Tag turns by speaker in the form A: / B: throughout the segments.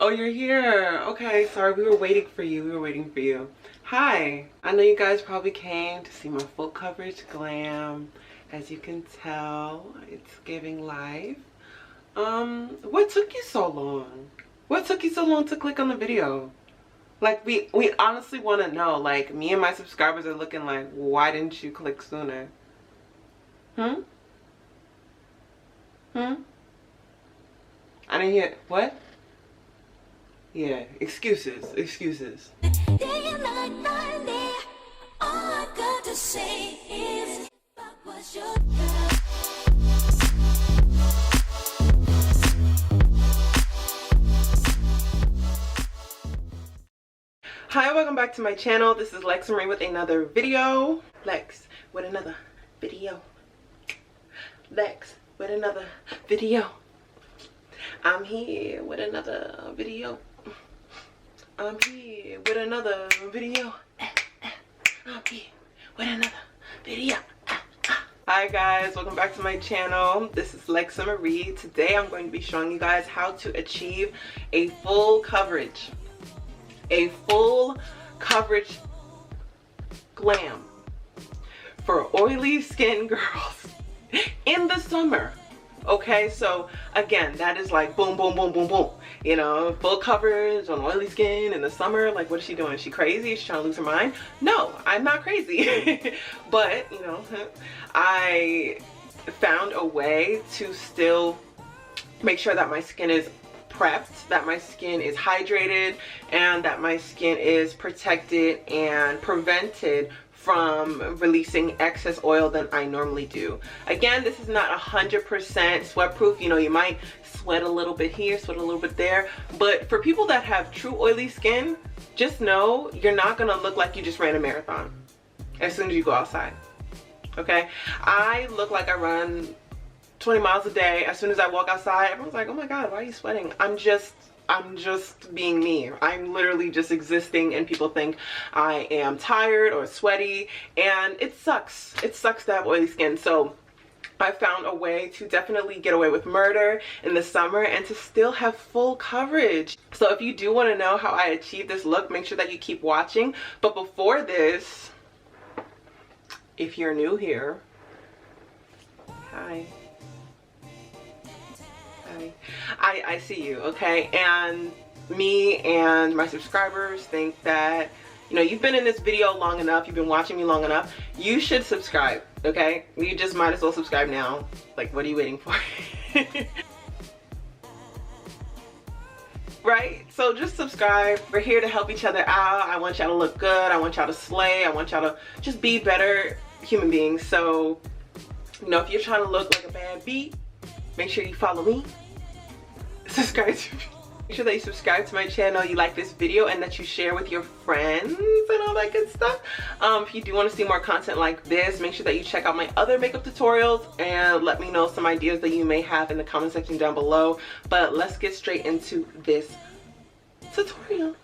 A: Oh, you're here. Okay, sorry, we were waiting for you. We were waiting for you. Hi. I know you guys probably came to see my full coverage glam. As you can tell, it's giving life. What took you so long? What took you so long to click on the video? Like, we honestly want to know. Like, me and my subscribers are looking like, why didn't you click sooner? I didn't hear. What? Yeah, excuses. Hi, welcome back to my channel. This is Lexsa with another video. Lex with another video. Lex with another video. I'm here with another video. I'm here with another video. I'm here with another video. Hi guys, welcome back to my channel. This is Lexsa Marie. Today I'm going to be showing you guys how to achieve a full coverage glam for oily skin girls in the summer. Okay, so again, that is like boom, boom, boom, boom, boom. You know, full coverage on oily skin in the summer. Like, what is she doing? Is she crazy? Is she trying to lose her mind? No, I'm not crazy. But, you know, I found a way to still make sure that my skin is prepped, that my skin is hydrated, and that my skin is protected and prevented from releasing excess oil than I normally do. Again, this is not 100% sweat proof. You know, you might sweat a little bit here, sweat a little bit there, but for people that have true oily skin, just know you're not gonna look like you just ran a marathon as soon as you go outside. Okay, I look like I run 20 miles a day. As soon as I walk outside, everyone's like, oh my god, why are you sweating? I'm just being me. I'm literally just existing, and people think I am tired or sweaty, and it sucks. It sucks to have oily skin. So I found a way to definitely get away with murder in the summer and to still have full coverage. So if you do want to know how I achieved this look, make sure that you keep watching. But before this, if you're new here, hi. I see you, okay? And me and my subscribers think that, you know, you've been in this video long enough, you've been watching me long enough, you should subscribe, okay? You just might as well subscribe now. Like, what are you waiting for? Right? So just subscribe. We're here to help each other out. I want y'all to look good. I want y'all to slay. I want y'all to just be better human beings. So, you know, if you're trying to look like a bad bee, make sure you follow me. Subscribe to me. Make sure that you subscribe to my channel, you like this video, and that you share with your friends and all that good stuff. If you do want to see more content like this, make sure that you check out my other makeup tutorials and let me know some ideas that you may have in the comment section down below. But let's get straight into this tutorial.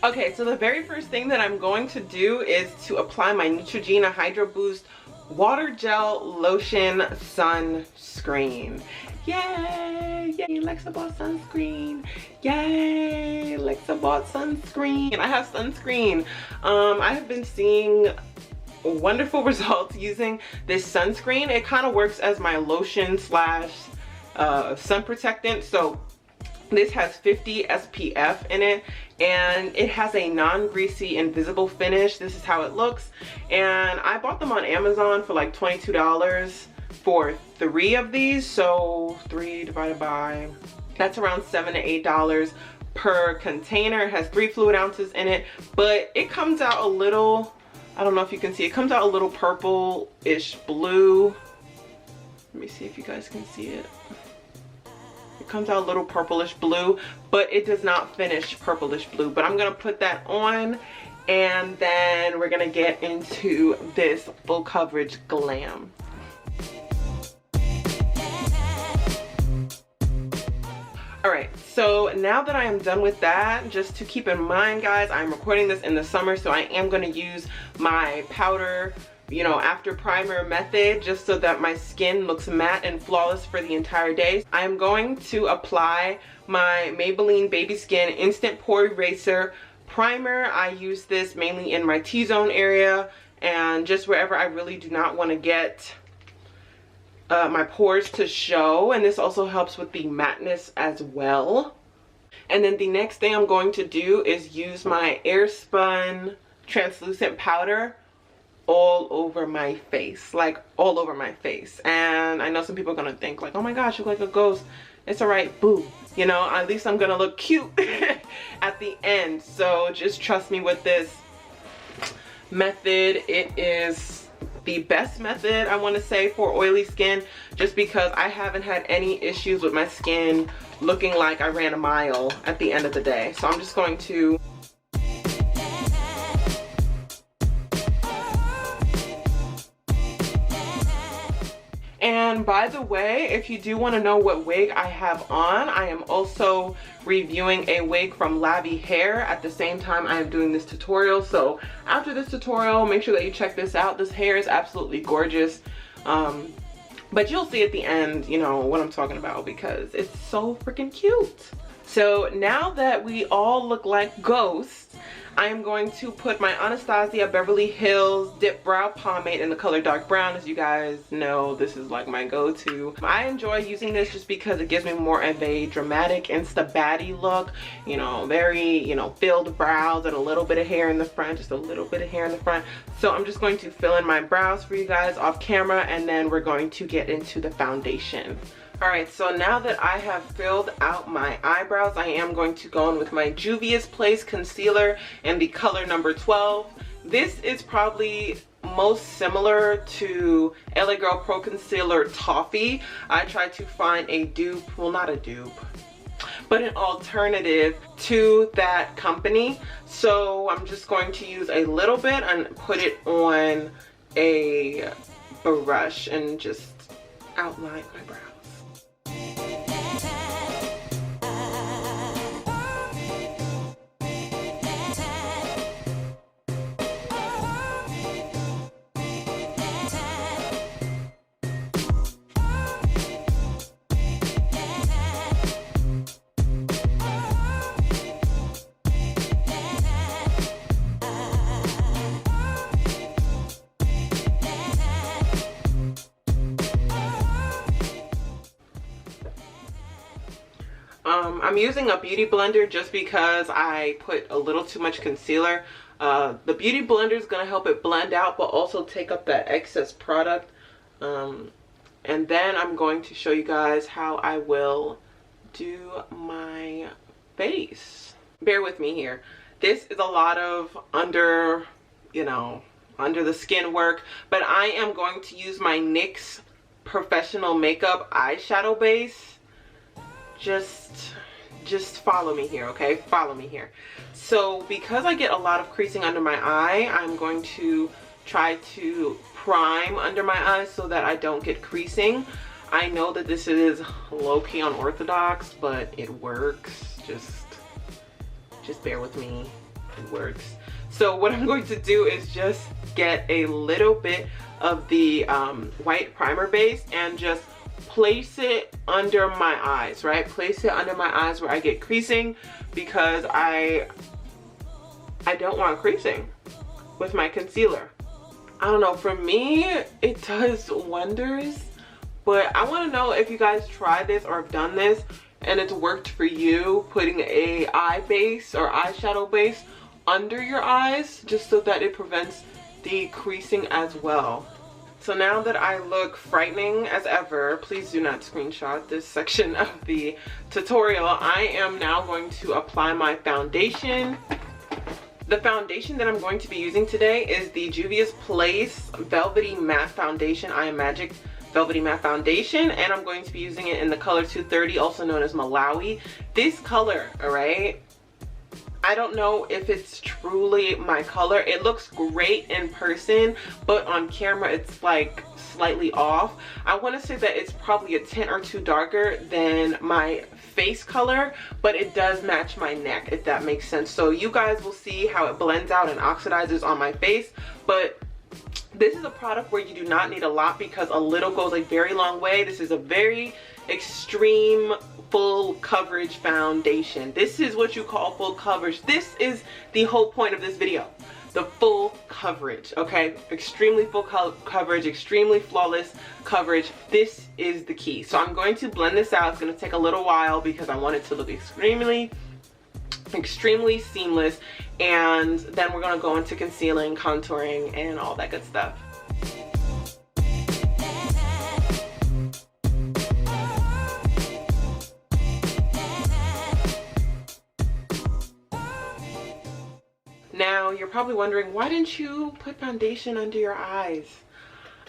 A: Okay, so the very first thing that I'm going to do is to apply my Neutrogena Hydro Boost Water Gel Lotion Sunscreen. Yay! Yay! Lexsa bought sunscreen. Yay! Lexsa bought sunscreen. I have sunscreen. I have been seeing wonderful results using this sunscreen. It kind of works as my lotion slash sun protectant. So this has 50 SPF in it, and it has a non-greasy invisible finish. This is how it looks, and I bought them on Amazon for like $22 for 3 of these. So 3 divided by, that's around $7 to $8 per container. It has 3 fluid ounces in it, but it comes out a little, I don't know if you can see, it comes out a little purple-ish blue. Let me see if you guys can see it. It comes out a little purplish blue, but it does not finish purplish blue. But I'm gonna put that on, and then we're gonna get into this full coverage glam. Alright, so now that I am done with that, just to keep in mind guys, I'm recording this in the summer, so I am going to use my powder you know, after primer method, just so that my skin looks matte and flawless for the entire day. I'm going to apply my Maybelline Baby Skin Instant Pore Eraser Primer. I use this mainly in my T-zone area and just wherever I really do not want to get my pores to show, and this also helps with the matteness as well. And then the next thing I'm going to do is use my AIRSPUN translucent powder all over my face, like all over my face. And I know some people are gonna think like, oh my gosh, you look like a ghost. It's alright, boo. You know, at least I'm gonna look cute at the end. So just trust me with this method. It is the best method, I want to say, for oily skin, just because I haven't had any issues with my skin looking like I ran a mile at the end of the day. So I'm just going to And by the way, if you do want to know what wig I have on, I am also reviewing a wig from Lavi Hair at the same time I am doing this tutorial. So after this tutorial, make sure that you check this out. This hair is absolutely gorgeous. But you'll see at the end, you know, what I'm talking about because it's so freaking cute. So now that we all look like ghosts, I am going to put my Anastasia Beverly Hills Dipbrow Pomade in the color dark brown. As you guys know, this is like my go-to. I enjoy using this just because it gives me more of a dramatic insta baddie look. You know, very, you know, filled brows and a little bit of hair in the front, just a little bit of hair in the front. So I'm just going to fill in my brows for you guys off camera, and then we're going to get into the foundation. Alright, so now that I have filled out my eyebrows, I am going to go in with my Juvia's Place Concealer in the color number 12. This is probably most similar to LA Girl Pro Concealer Toffee. I tried to find a dupe, well not a dupe, but an alternative to that company. So I'm just going to use a little bit and put it on a brush and just outline my brows. I'm using a beauty blender just because I put a little too much concealer. The beauty blender is going to help it blend out but also take up that excess product. And then I'm going to show you guys how I will do my face. Bear with me here. This is a lot of under the skin work, but I am going to use my NYX Professional Makeup eyeshadow base. Just follow me here, okay? Follow me here. So because I get a lot of creasing under my eye, I'm going to try to prime under my eyes so that I don't get creasing. I know that this is low-key unorthodox, but it works. Just bear with me. It works. So what I'm going to do is just get a little bit of the white primer base and just place it under my eyes, right? Place it under my eyes where I get creasing, because I don't want creasing with my concealer. I don't know, for me it does wonders, but I want to know if you guys tried this or have done this and it's worked for you, putting a eye base or eyeshadow base under your eyes just so that it prevents the creasing as well. So now that I look frightening as ever, please do not screenshot this section of the tutorial. I am now going to apply my foundation. The foundation that I'm going to be using today is the Juvia's Place Velvety Matte Foundation. I Am Magic Velvety Matte Foundation, and I'm going to be using it in the color 230, also known as Malawi. This color, alright, I don't know if it's truly my color. It looks great in person, but on camera it's like slightly off. I want to say that it's probably a tint or two darker than my face color, but it does match my neck, if that makes sense. So you guys will see how it blends out and oxidizes on my face, but This is a product where you do not need a lot because a little goes a very long way. This is a very extreme full coverage foundation. This is what you call full coverage. This is the whole point of this video. The full coverage, okay? Extremely full coverage, extremely flawless coverage. This is the key. So I'm going to blend this out. It's going to take a little while because I want it to look extremely seamless, and then we're going to go into concealing, contouring, and all that good stuff. Now you're probably wondering, why didn't you put foundation under your eyes?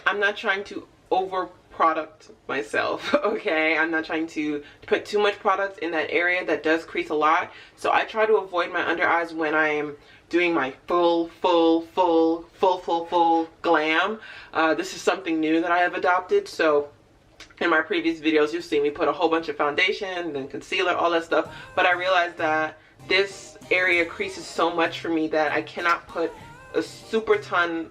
A: I'm not trying to over product myself, okay? I'm not trying to put too much product in that area that does crease a lot. So I try to avoid my under eyes when I am doing my full glam. This is something new that I have adopted. So in my previous videos, you'll see me put a whole bunch of foundation and concealer, all that stuff. But I realized that this area creases so much for me that I cannot put a super ton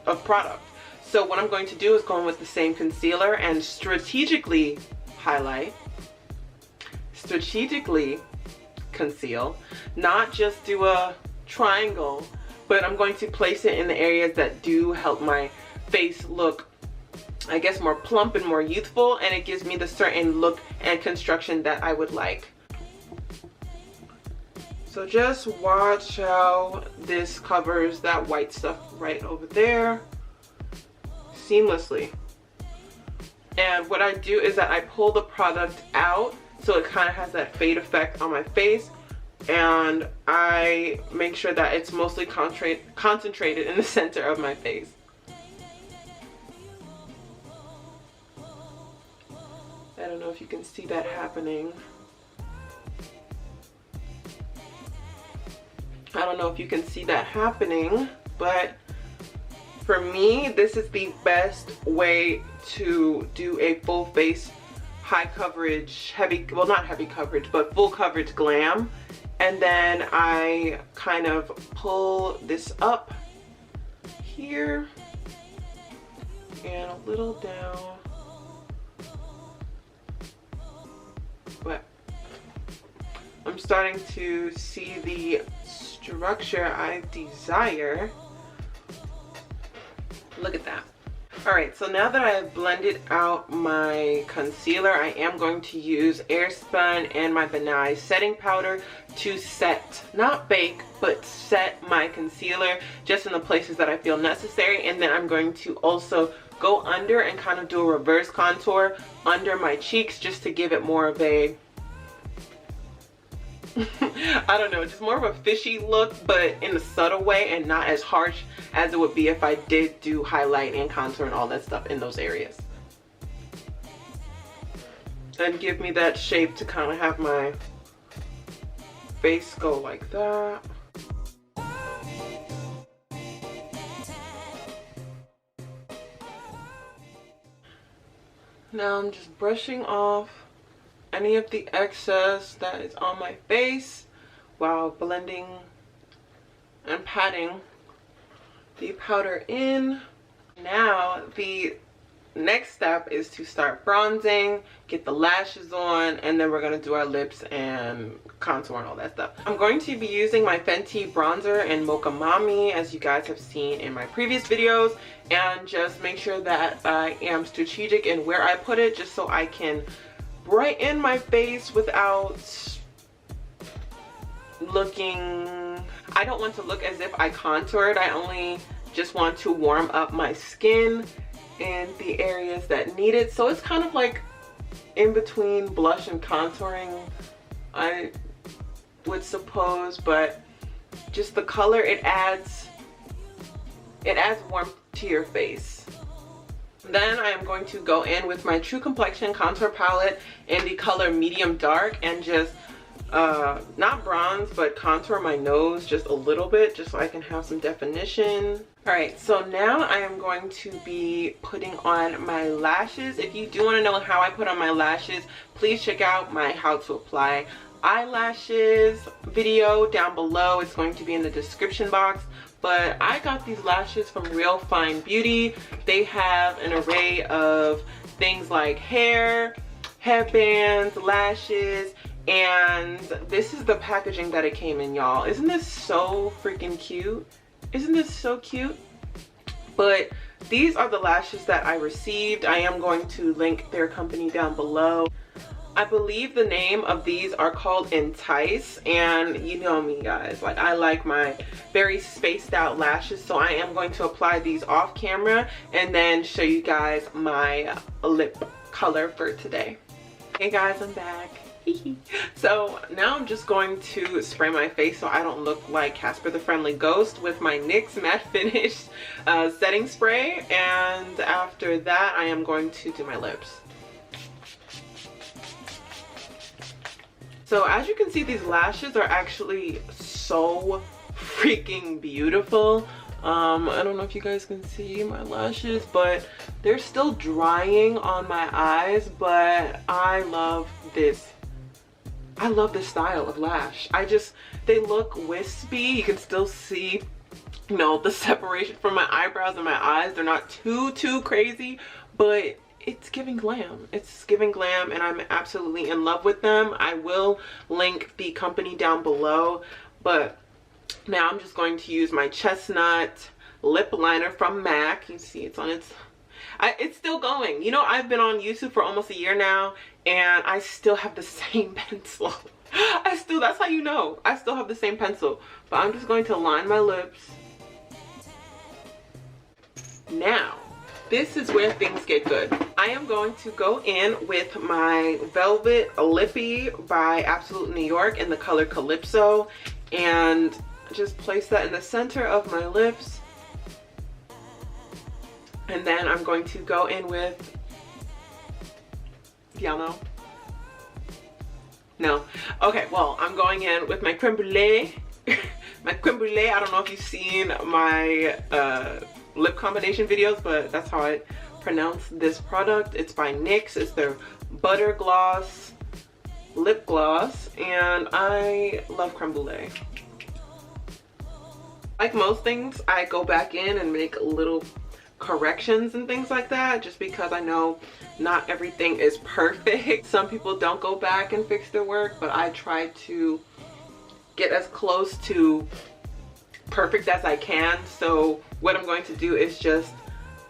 A: of product. So what I'm going to do is go in with the same concealer and strategically highlight, strategically conceal, not just do a triangle, but I'm going to place it in the areas that do help my face look, I guess, more plump and more youthful, and it gives me the certain look and construction that I would like. So just watch how this covers that white stuff right over there seamlessly. And what I do is that I pull the product out so it kind of has that fade effect on my face, and I make sure that it's mostly concentrated in the center of my face. I don't know if you can see that happening. I don't know if you can see that happening, but for me, this is the best way to do a full face, high coverage, heavy, well, not heavy coverage, but full coverage glam. And then I kind of pull this up here and a little down. But I'm starting to see the structure I desire. Look at that. Alright, so now that I have blended out my concealer, I am going to use AIRSPUN and my Nye setting powder to set, not bake, but set my concealer just in the places that I feel necessary. And then I'm going to also go under and kind of do a reverse contour under my cheeks just to give it more of a I don't know, just more of a fishy look, but in a subtle way and not as harsh as it would be if I did do highlight and contour and all that stuff in those areas. And give me that shape to kind of have my face go like that. Now I'm just brushing off any of the excess that is on my face while blending and patting the powder in. Now the next step is to start bronzing, get the lashes on, and then we're going to do our lips and contour and all that stuff. I'm going to be using my Fenty bronzer in Mocha Mami, as you guys have seen in my previous videos, and just make sure that I am strategic in where I put it just so I can brighten my face without looking, I don't want to look as if I contoured. I only just want to warm up my skin in the areas that need it. So it's kind of like in between blush and contouring, I would suppose, but just the color, it adds warmth to your face. Then I am going to go in with my True Complexion contour palette in the color medium dark and just not bronze but contour my nose just a little bit, just so I can have some definition. Alright, so now I am going to be putting on my lashes. If you do want to know how I put on my lashes, please check out my how to apply eyelashes video down below. It's going to be in the description box. but I got these lashes from Real Fine Beauty. They have an array of things like hair, headbands, lashes, and this is the packaging that it came in, y'all. Isn't this so freaking cute? Isn't this so cute? But these are the lashes that I received. I am going to link their company down below. I believe the name of these are called Entice, and you know me, guys, like I like my very spaced out lashes, so I am going to apply these off camera and then show you guys my lip color for today. Hey guys, I'm back. So now I'm just going to spray my face so I don't look like Casper the Friendly Ghost with my NYX Matte Finish setting spray, and after that I am going to do my lips. So as you can see, these lashes are actually so freaking beautiful. I don't know if you guys can see my lashes, but they're still drying on my eyes, but I love this. I love this style of lash. They look wispy. You can still see, you know, the separation from my eyebrows and my eyes. They're not too crazy, but it's giving glam. It's giving glam, and I'm absolutely in love with them. I will link the company down below, but now I'm just going to use my Chestnut lip liner from MAC. You see it's on it's still going. You know, I've been on YouTube for almost a year now, and I still have the same pencil. That's how you know. I still have the same pencil, but I'm just going to line my lips. Now, this is where things get good. I am going to go in with my Velvet Lippie by Absolute New York in the color Calypso, and just place that in the center of my lips. And then I'm going to go in with, y'all know? No. Okay, well, I'm going in with my creme brulee. My creme brulee, I don't know if you've seen my lip combination videos, but that's how I pronounce this product. It's by NYX. It's their butter gloss lip gloss, and I love creme brulee. Like most things, I go back in and make little corrections and things like that, just because I know not everything is perfect. Some people don't go back and fix their work, but I try to get as close to perfect as I can. So what I'm going to do is just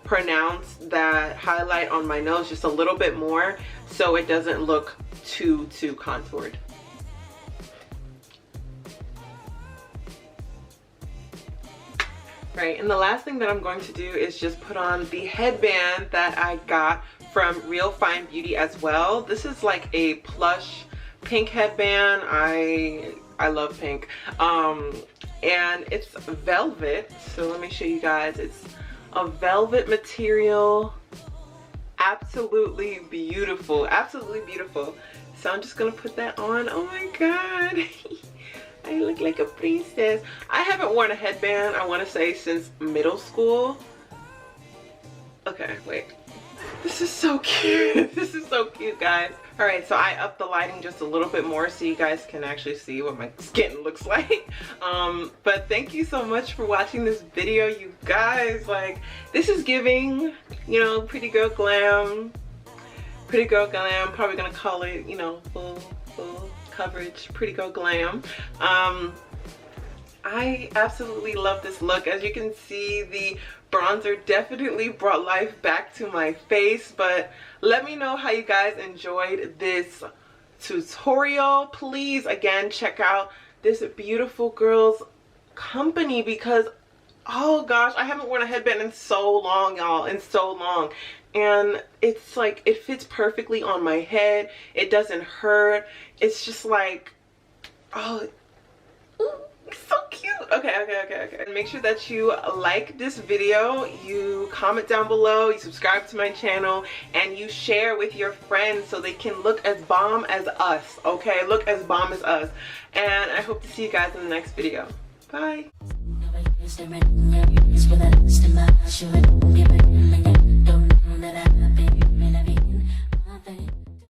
A: pronounce that highlight on my nose just a little bit more so it doesn't look too contoured. Right, and the last thing that I'm going to do is just put on the headband that I got from Real Fine Beauty as well. This is like a plush pink headband. I love pink. And it's velvet, so let me show you guys. It's a velvet material. Absolutely beautiful, absolutely beautiful. So I'm just gonna put that on. Oh my god. I look like a princess. I haven't worn a headband, I want to say, since middle school. Okay, wait. This is so cute. This is so cute, guys. Alright, so I upped the lighting just a little bit more so you guys can actually see what my skin looks like. But thank you so much for watching this video, you guys. Like, this is giving, you know, pretty girl glam. Pretty girl glam. Probably gonna call it, you know, full coverage pretty girl glam. I absolutely love this look. As you can see, the bronzer definitely brought life back to my face, but let me know how you guys enjoyed this tutorial. Please, again, check out this beautiful girl's company, because oh gosh, I haven't worn a headband in so long, y'all, in so long. And it's like, it fits perfectly on my head. It doesn't hurt. It's just like, oh, it's so cute. Okay. And make sure that you like this video, you comment down below, you subscribe to my channel, and you share with your friends so they can look as bomb as us, okay? Look as bomb as us. And I hope to see you guys in the next video. Bye.